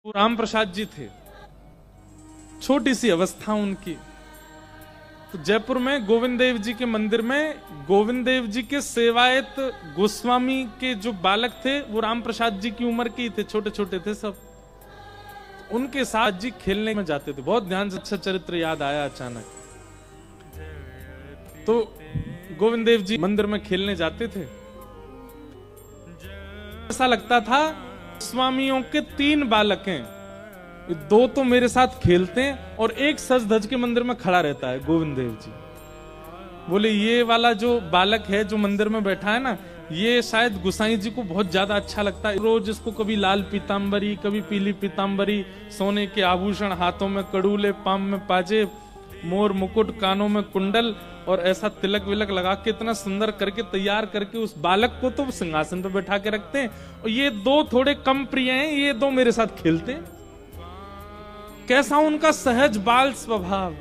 वो राम प्रसाद जी थे, छोटी सी अवस्था उनकी। तो जयपुर में गोविंद देव जी के मंदिर में गोविंद देव जी के सेवायत गोस्वामी के जो बालक थे वो राम प्रसाद जी की उम्र के ही थे, छोटे छोटे थे सब। उनके साथ जी खेलने में जाते थे। बहुत ध्यान से अच्छा चरित्र याद आया अचानक। तो गोविंद देव जी मंदिर में खेलने जाते थे। ऐसा लगता था स्वामियों के 3 बालक हैं, 2 तो मेरे साथ खेलते हैं और एक सज धज के मंदिर में खड़ा रहता है गोविंद देव जी। बोले ये वाला जो बालक है जो मंदिर में बैठा है ना, ये शायद गुसाई जी को बहुत ज्यादा अच्छा लगता है। रोज इसको कभी लाल पीतांबरी, कभी पीली पीतांबरी, सोने के आभूषण, हाथों में कड़ूले, पाम में पाजे, मोर मुकुट, कानों में कुंडल और ऐसा तिलक विलक लगा के इतना सुंदर करके तैयार करके उस बालक को तो सिंहासन पे बैठा के रखते हैं। और ये 2 थोड़े कम प्रिय हैं, ये 2 मेरे साथ खेलते हैं। कैसा उनका सहज बाल स्वभाव।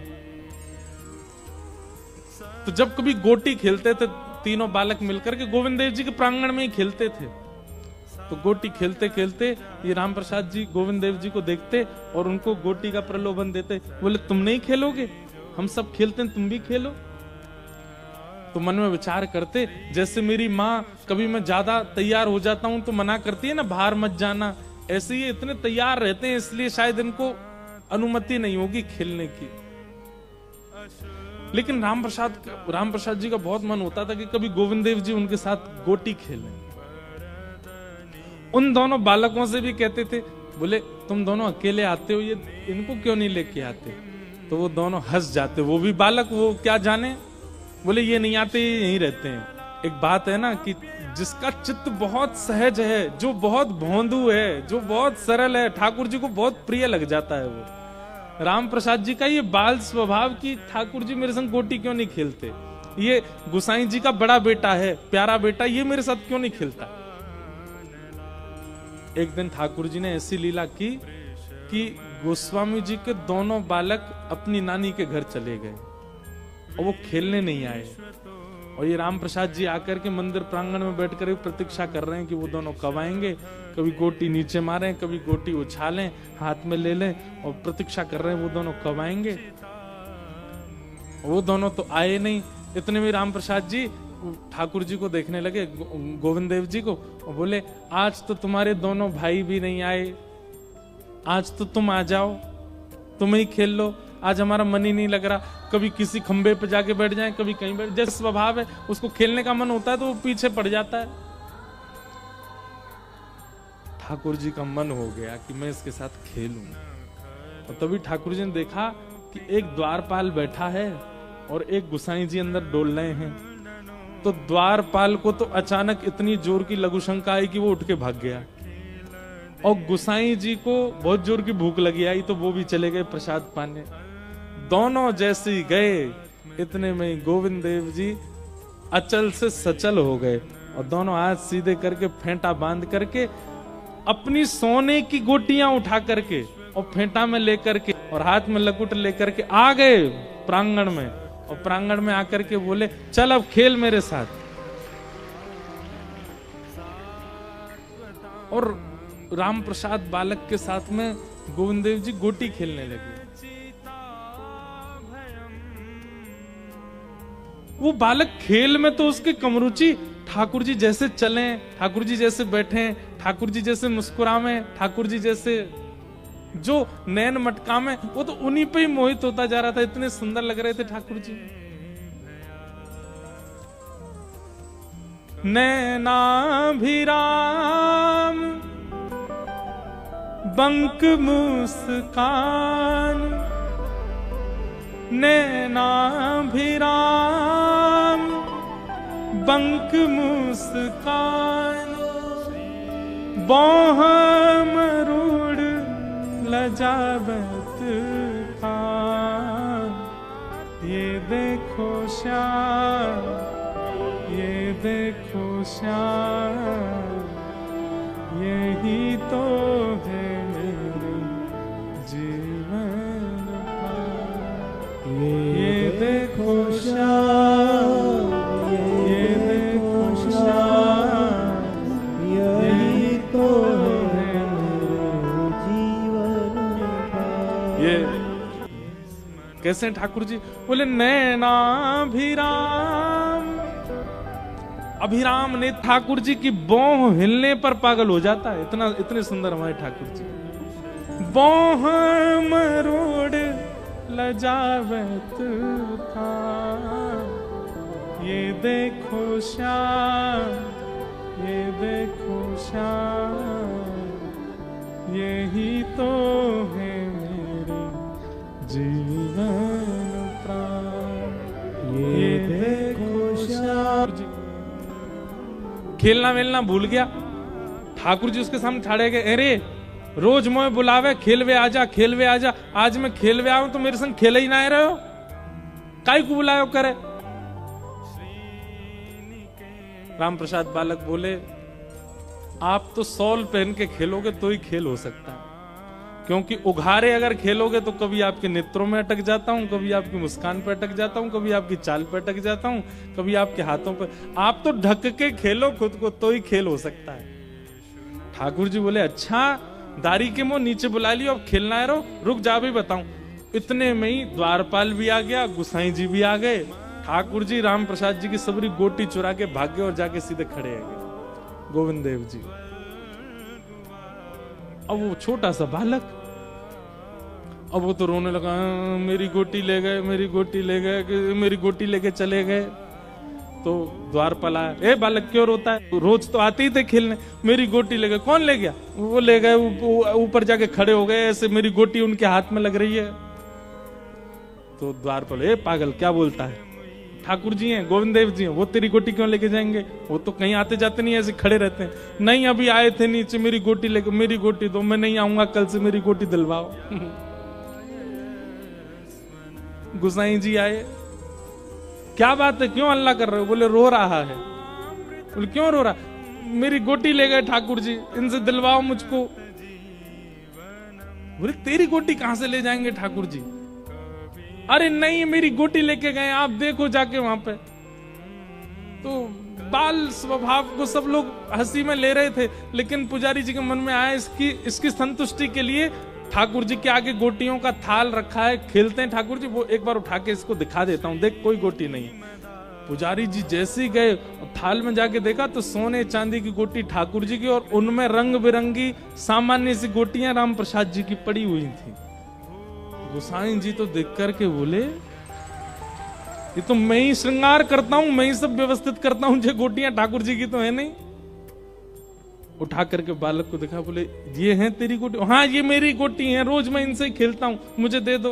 तो जब कभी गोटी खेलते थे तीनों बालक मिलकर के, गोविंद देव जी के प्रांगण में ही खेलते थे। तो गोटी खेलते खेलते ये राम प्रसाद जी गोविंद देव जी को देखते और उनको गोटी का प्रलोभन देते। बोले तुम नहीं खेलोगे, हम सब खेलते हैं, तुम भी खेलो। तो मन में विचार करते, जैसे मेरी माँ कभी मैं ज्यादा तैयार हो जाता हूं तो मना करती है ना, बाहर मत जाना, ऐसे ये इतने तैयार रहते हैं, इसलिए शायद इनको अनुमति नहीं होगी खेलने की। लेकिन राम प्रसाद जी का बहुत मन होता था कि कभी गोविंद देव जी उनके साथ गोटी खेलें। उन दोनों बालकों से भी कहते थे, बोले तुम दोनों अकेले आते हो, ये इनको क्यों नहीं लेके आते? तो वो दोनों हंस जाते। वो भी बालक, वो क्या जाने, बोले ये नहीं आते, ये यहीं रहते हैं। एक बात है ना कि जिसका चित्त बहुत सहज है, जो बहुत भोंदू है, जो बहुत सरल है, ठाकुर जी को बहुत प्रिय लग जाता है। वो राम प्रसाद जी का ये बाल स्वभाव कि ठाकुर जी मेरे संग गोटी क्यों नहीं खेलते, ये गुसाई जी का बड़ा बेटा है, प्यारा बेटा, ये मेरे साथ क्यों नहीं खेलता। एक दिन ठाकुर जी ने ऐसी लीला की कि गोस्वामी जी के दोनों बालक अपनी नानी के घर चले गए और वो खेलने नहीं आए। और ये राम प्रसाद जी आकर के मंदिर प्रांगण में बैठकर प्रतीक्षा कर रहे हैं कि वो दोनों कब आएंगे। कभी गोटी नीचे मारें, कभी गोटी उछालें, हाथ में ले लें, और प्रतीक्षा कर रहे हैं वो दोनों कब आएंगे। वो दोनों तो आए नहीं। इतने में राम प्रसाद जी ठाकुर जी को देखने लगे, गोविंद देव जी को, और बोले आज तो तुम्हारे दोनों भाई भी नहीं आए, आज तो तुम आ जाओ, तुम ही खेल लो, आज हमारा मन ही नहीं लग रहा। कभी किसी खंबे पे जाके बैठ जाए, कभी कहीं बैठ, जैसे स्वभाव है उसको खेलने का मन होता है तो वो पीछे पड़ जाता है। ठाकुर जी का मन हो गया कि मैं इसके साथ खेलूं। और तभी ठाकुर जी ने देखा कि एक द्वारपाल बैठा है और एक गुसाई जी अंदर डोल रहे हैं। तो द्वारपाल को तो अचानक इतनी जोर की लघु शंका आई कि वो उठ के भाग गया। और गुसाई जी को बहुत जोर की भूख लगी आई तो वो भी चले गए प्रसाद पाने। दोनों जैसे ही गए, इतने में ही गोविंद देव जी अचल से सचल हो गए और दोनों हाथ सीधे करके फेंटा बांध करके अपनी सोने की गोटियां उठा करके और फेंटा में लेकर के और हाथ में लकुट लेकर के आ गए प्रांगण में। और प्रांगण में आकर के बोले चल अब खेल मेरे साथ। और राम प्रसाद बालक के साथ में गोविंद देव जी गोटी खेलने लगे। वो बालक खेल में तो उसके कमरुचि, ठाकुर जी जैसे चलें, ठाकुर जी जैसे बैठें, ठाकुर जी जैसे मुस्कुरावें, ठाकुर जी जैसे जो नैन मटका में, वो तो उन्हीं पे ही मोहित होता जा रहा था। इतने सुंदर लग रहे थे ठाकुर जी। नैना भी राम बंक मुस्कान, नैना भी राम बंक मुस्कान, बाह मरूड़ लजावत खान। ये देखो श्याम, ये देखो श्याम, यही तो है मेरे जीवन का। ये देखो श्याम, ये देखो श्याम, यही तो है मेरे जीवन। ये कैसे ठाकुर जी? बोले नैनाभिराम, अभिराम ने ठाकुर जी की बोह हिलने पर पागल हो जाता है। इतने सुंदर हमारे ठाकुर जी। बोह मरोड़ लजावत था, ये देखो श्याम, ये देखो श्याम, यही तो है मेरे जीवन प्राण, ये देखो श्याम। खेलना वेलना भूल गया ठाकुर जी। उसके सामने ठाड़े गए, अरे रोज मोए बुलावे खेलवे आजा, खेलवे आजा, आज मैं खेलवे आऊं तो मेरे संग खेले ही ना आ रहे हो, काई को बुलायो करे। राम प्रसाद बालक बोले, आप तो सॉल पहन के खेलोगे तो ही खेल हो सकता है, क्योंकि उघारे अगर खेलोगे तो कभी आपके नेत्रों में अटक जाता हूं, कभी आपकी मुस्कान पे अटक जाता हूं, कभी आपकी चाल पे अटक जाता हूं, कभी आपके हाथों पे। आप तो ढक के खेलो खुद को तो ही खेल हो सकता है। ठाकुर जी बोले, अच्छा दारी के मुंह नीचे बुला लियो, अब खेलना है, रुक जा भी बताऊं। इतने में ही द्वारपाल भी आ गया, गुसाई जी भी आ गए। ठाकुर जी राम प्रसाद जी की सबरी गोटी चुरा के भाग गए और जाके सीधे खड़े आ गए गोविंद देव जी। अब वो छोटा सा बालक, अब वो तो रोने लगा, मेरी गोटी ले गए, मेरी गोटी ले गए, मेरी गोटी लेके चले गए। तो द्वारपाल आया, ए बालक क्यों रोता है, रोज तो आते ही थे खेलने, मेरी गोटी ले गए। कौन ले गया? वो ले गए, ऊपर जाके खड़े हो गए, ऐसे मेरी गोटी उनके हाथ में लग रही है। तो द्वारपाल, ए पागल क्या बोलता है, ठाकुर जी हैं, गोविंद देव जी हैं, वो तेरी गोटी क्यों लेके जाएंगे? वो तो कहीं आते जाते नहीं, ऐसे खड़े रहते हैं। नहीं अभी आए थे नीचे, मेरी गोटी लेके, मेरी गोटी दो, मैं नहीं आऊंगा कल से, मेरी गोटी दिलवाओ। गुसाई जी आए, क्या बात है, क्यों हल्ला कर रहे हो? बोले रो रहा है। बोले क्यों रो रहा? मेरी गोटी ले गए ठाकुर जी, इनसे दिलवाओ मुझको। बोले तेरी गोटी कहां से ले जाएंगे ठाकुर जी? अरे नहीं मेरी गोटी लेके गए, आप देखो जाके वहां पे। तो बाल स्वभाव को सब लोग हंसी में ले रहे थे, लेकिन पुजारी जी के मन में आया इसकी संतुष्टि के लिए ठाकुर जी के आगे गोटियों का थाल रखा है, खेलते हैं ठाकुर जी, वो एक बार उठा के इसको दिखा देता हूं, देख कोई गोटी नहीं। पुजारी जी जैसे ही गए थाल में जाके देखा तो सोने चांदी की गोटी ठाकुर जी की, और उनमें रंग बिरंगी सामान्य सी गोटियां राम प्रसाद जी की पड़ी हुई थी। गोसाई जी तो देख करके बोले, ये तो मैं ही श्रृंगार करता हूं, मैं ही सब व्यवस्थित करता हूं, जो गोटियां ठाकुर जी की तो है नहीं। उठा करके बालक को दिखा, बोले ये हैं तेरी गोटी? हाँ ये मेरी गोटी है, रोज मैं इनसे ही खेलता हूं, मुझे दे दो।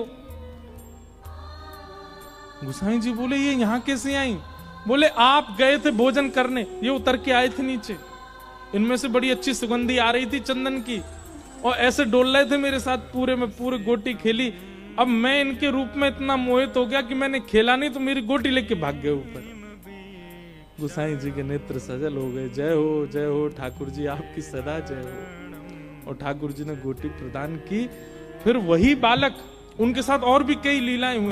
गोसाई जी बोले ये यहां कैसे आई? बोले आप गए थे भोजन करने, ये उतर के आए थे नीचे, इनमें से बड़ी अच्छी सुगंधी आ रही थी चंदन की, और ऐसे डोल रहे थे मेरे साथ, पूरे में पूरे गोटी खेली। अब मैं इनके रूप में इतना मोहित हो गया कि मैंने खेला नहीं, तो मेरी गोटी लेके भाग गए ऊपर। गोसाई जी के नेत्र सजल हो गए, जय हो ठाकुर जी, आपकी सदा जय हो। और ठाकुर जी ने गोटी प्रदान की। फिर वही बालक, उनके साथ और भी कई लीलाएं हुई।